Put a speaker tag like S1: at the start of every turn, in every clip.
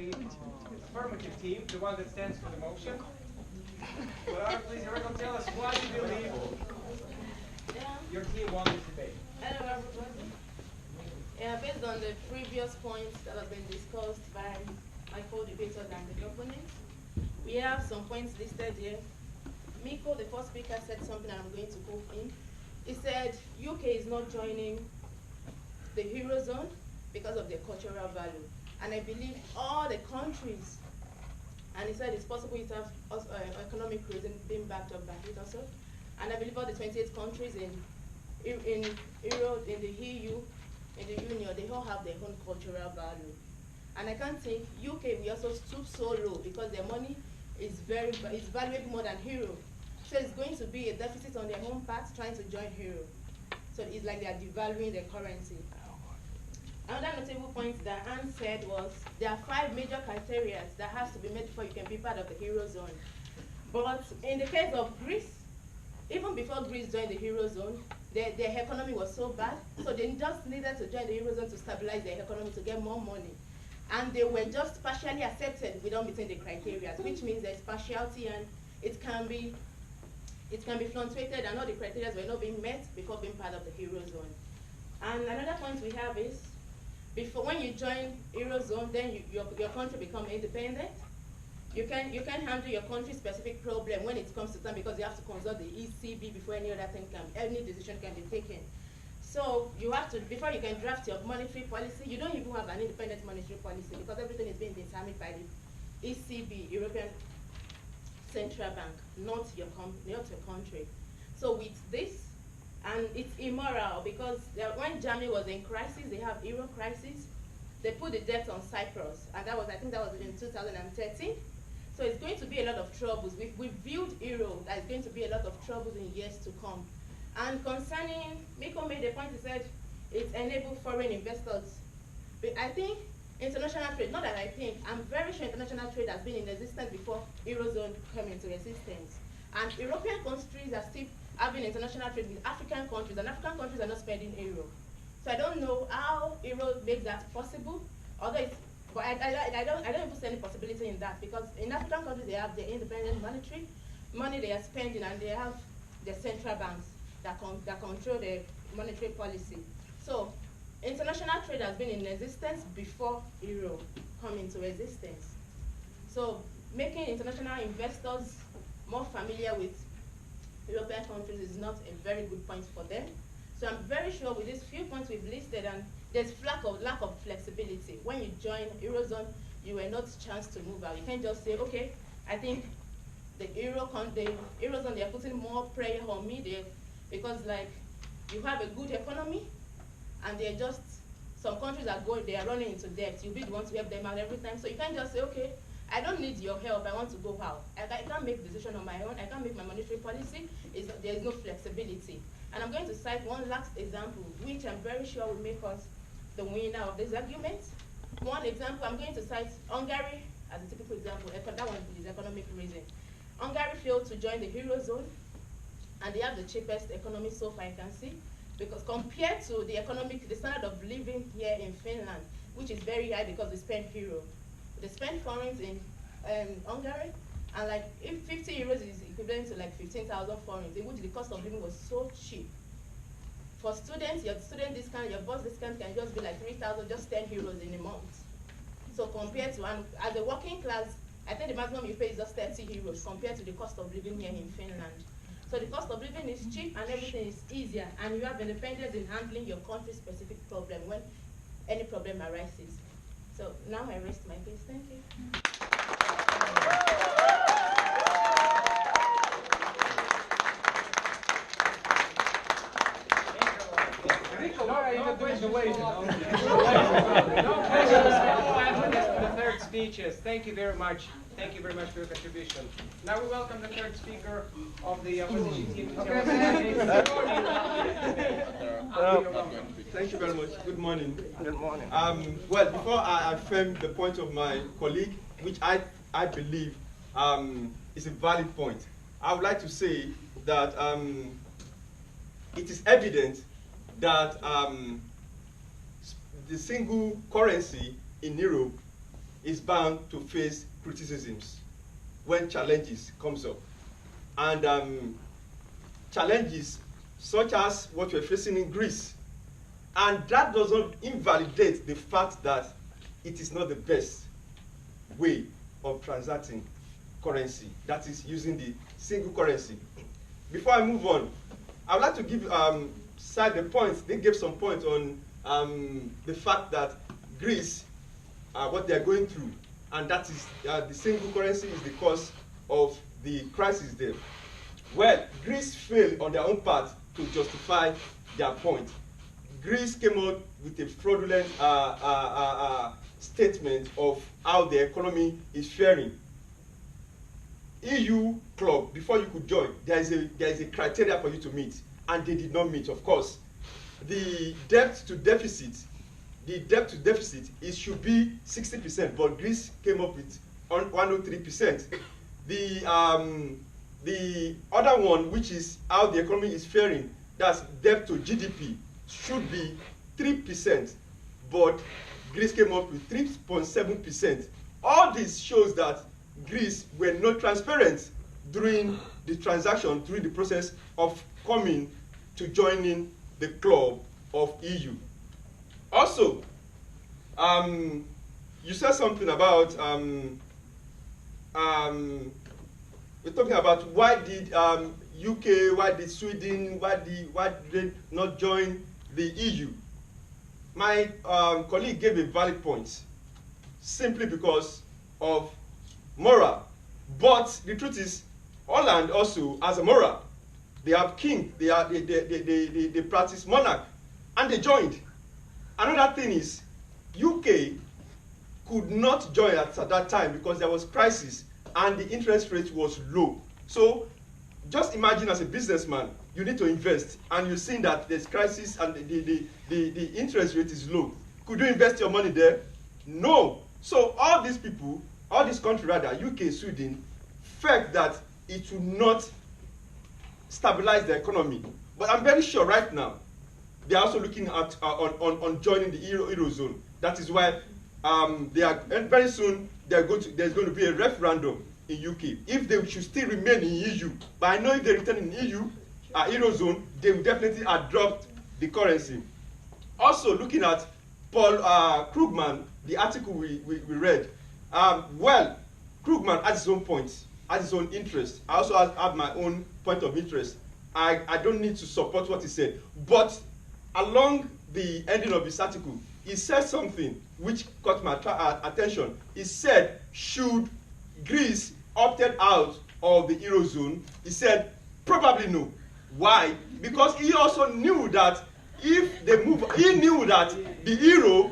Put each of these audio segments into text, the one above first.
S1: the affirmative team, the one that stands for the motion. Omolara, please, Erica, tell us why you believe your team won this debate.
S2: Hello, everybody. Based on the previous points that have been discussed by my co-debaters and the opponents, we have some points listed here. Miko, the first speaker, said something and I'm going to quote him. He said, UK is not joining the Eurozone because of their cultural value. And I believe all the countries, and he said it's possible to have economic reason being backed up by it also. And I believe all the 28 countries in the EU, in the Union, they all have their own cultural value. And I can't think UK will also stoop so low because their money is valuable more than euro. So it's going to be a deficit on their home part trying to join euro. So it's like they are devaluing their currency. Another notable point that Anne said was there are 5 major criteria that has to be met before you can be part of the Eurozone. But in the case of Greece, even before Greece joined the Eurozone, their economy was so bad, so they just needed to join the Eurozone to stabilize their economy, to get more money. And they were just partially accepted without meeting the criteria, which means there's partiality and it can be fluctuated and all the criteria were not being met before being part of the Eurozone. And another point we have is, when you join Eurozone, then your country becomes independent. You can handle your country specific problem when it comes to time because you have to consult the ECB before any decision can be taken. So you have to, before you can draft your monetary policy, you don't even have an independent monetary policy because everything is being determined by the ECB, European Central Bank, not your country. So with this, and it's immoral because when Germany was in crisis, they have euro crisis, they put the debt on Cyprus, and I think that was in 2013. So it's going to be a lot of troubles. We've viewed euro, there's going to be a lot of troubles in years to come. And concerning, Miko made a point, he said, it enables foreign investors. But I think international trade, not that I think, I'm very sure international trade has been in existence before Eurozone came into existence. And European countries are still having international trade with African countries, and African countries are not spending euro. So I don't know how euro makes that possible, although it's, but I don't even see any possibility in that because in African countries they have their independent monetary money they are spending, and they have their central banks that control their monetary policy. So international trade has been in existence before euro come into existence. So making international investors more familiar with European countries is not a very good point for them. So I'm very sure with these few points we've listed, and there's lack of flexibility. When you join Eurozone, you were not chance to move out. You can't just say, okay, I think the Eurozone, they are putting more pressure on me there because like you have a good economy and they're just, some countries they are running into debt. You'll be the one to help them out every time. So you can't just say, okay, I don't need your help, I want to go out. I can't make decision on my own, I can't make my monetary policy, there is no flexibility. And I'm going to cite one last example, which I'm very sure will make us the winner of this argument. One example, I'm going to cite Hungary as a typical example. That one is economic reason. Hungary failed to join the Eurozone, and they have the cheapest economy so far I can see, because compared to the standard of living here in Finland, which is very high because they spend euro. They spend forints in Hungary, and like if 50 euros is equivalent to like 15,000 forints, in which the cost of living was so cheap. For students, your student discount, your bus discount can just be like 3,000, just 10 euros in a month. So compared to, and as a working class, I think the maximum you pay is just 30 euros compared to the cost of living here in Finland. So the cost of living is cheap and everything is easier, and you have independence in handling your country-specific problem when any problem arises. So now I rest my case. Thank you.
S1: No questions for the third speeches. Thank you very much. Thank you very much for your contribution. Now we welcome the third speaker of the opposition team.
S3: Thank you very much. Good morning.
S4: Good morning.
S3: Well, before I affirm the point of my colleague, which I believe is a valid point, I would like to say that it is evident that the single currency in Europe is bound to face criticisms when challenges comes up. And challenges such as what we're facing in Greece. And that does not invalidate the fact that it is not the best way of transacting currency, that is using the single currency. Before I move on, I would like to give cite the points. They gave some points on the fact that Greece, what they are going through, and that is the single currency is the cause of the crisis there. Well, Greece failed on their own part to justify their point. Greece came out with a fraudulent statement of how the economy is faring. EU club, before you could join, there is a criteria for you to meet, and they did not meet, of course. The debt to deficit, it should be 60%, but Greece came up with 103%. The other one, which is how the economy is faring, that's debt to GDP, should be 3%, but Greece came up with 3.7%. All this shows that Greece were not transparent during the transaction, during the process of coming to joining the club of EU. Also, you said something about we're talking about why did UK, why did Sweden, why did they not join the EU? My colleague gave a valid point, simply because of moral. But the truth is, Holland also has a moral. They have king, they practice monarch, and they joined. Another thing is, UK could not join at that time because there was crisis and the interest rate was low. So just imagine, as a businessman, you need to invest and you're seeing that there's crisis and the interest rate is low. Could you invest your money there? No. So all these people, all these countries rather, UK, Sweden, felt that it would not stabilize the economy. But I'm very sure right now they are also looking at on joining the Eurozone. That is why they are, and very soon there's going to be a referendum in UK if they should still remain in EU. But I know if they return in EU, Eurozone, they will definitely adopt the currency. Also, looking at Paul Krugman, the article we read, well, Krugman has his own points, has his own interest. I also have my own point of interest. I don't need to support what he said. But along the ending of his article, he said something which caught my attention. He said, should Greece opted out of the Eurozone? He said, probably no. Why? Because he also knew that if they move, he knew that the euro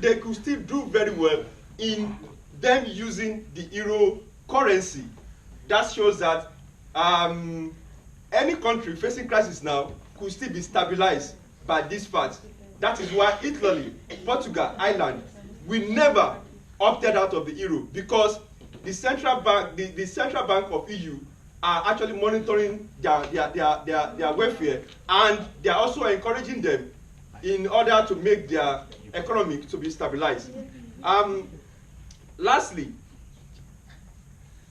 S3: they could still do very well in them using the euro currency. That shows that any country facing crisis now could still be stabilized by this fact. That is why Italy, Portugal, Ireland, we never opted out of the euro, because the central bank, the central bank of EU are actually monitoring their welfare, and they are also encouraging them in order to make their economy to be stabilized. Lastly,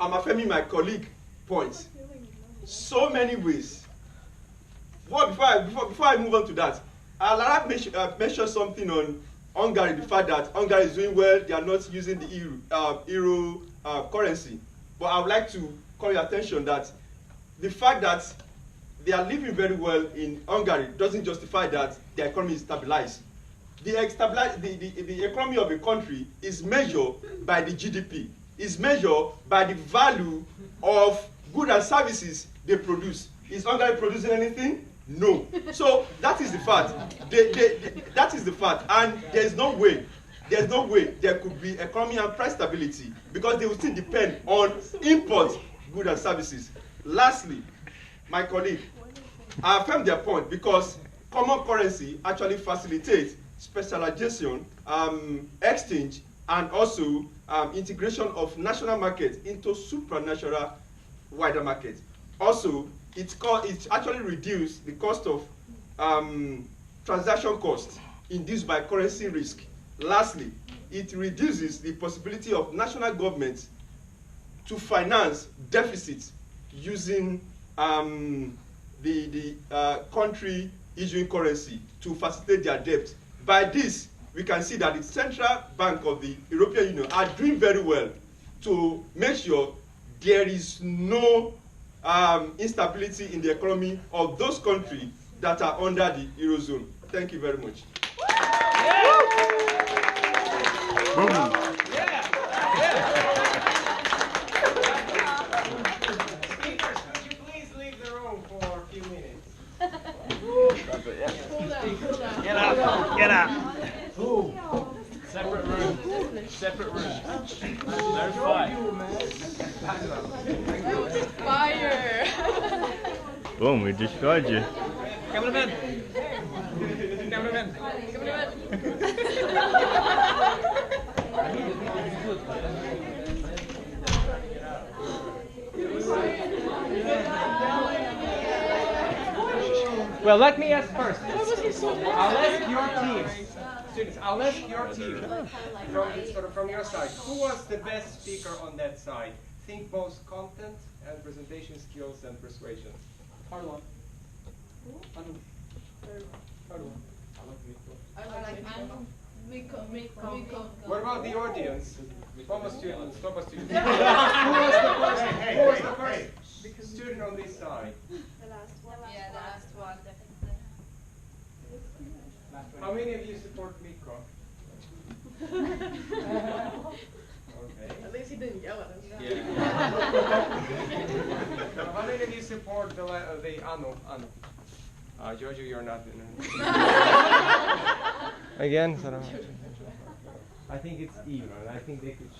S3: I'm affirming my colleague points. So many ways. Well, before I move on to that, Lara mentioned something on Hungary, the fact that Hungary is doing well, they are not using the euro currency. But I would like to call your attention that the fact that they are living very well in Hungary doesn't justify that the economy is stabilized. The economy of a country is measured by the GDP, is measured by the value of goods and services they produce. Is Hungary producing anything? No. So that is the fact. That is the fact, and there is no way there could be economy and price stability, because they will still depend on import goods and services. Lastly, my colleague, I affirm their point, because common currency actually facilitates specialization, exchange, and also integration of national markets into supranational wider markets. Also, it actually reduces the cost of transaction costs induced by currency risk. Lastly, it reduces the possibility of national governments to finance deficits using the country issuing currency to facilitate their debt. By this, we can see that the Central Bank of the European Union are doing very well to make sure there is no instability in the economy of those countries that are under the Eurozone. Thank you very much.
S1: Speakers, could you please leave the room for a few minutes?
S4: Get up! Get up! Separate room. Separate room. No fight.
S2: Fire!
S5: Boom, we destroyed you.
S4: Cameraman! Cameraman!
S1: Well, let me ask first. I'll ask your team. Students, I'll ask your team from your side. Who was the best speaker on that side? Think both content and presentation skills and persuasion.
S4: Hard one.
S1: What about the audience? Former students, former students. Who was the first student on this side?
S2: Yeah, the last one.
S1: How many of you support Miko? Okay.
S2: At least he didn't yell at us.
S1: Yeah. How many of you support the Anu? Giorgio, you're not. Again, I think it's even. I think they could.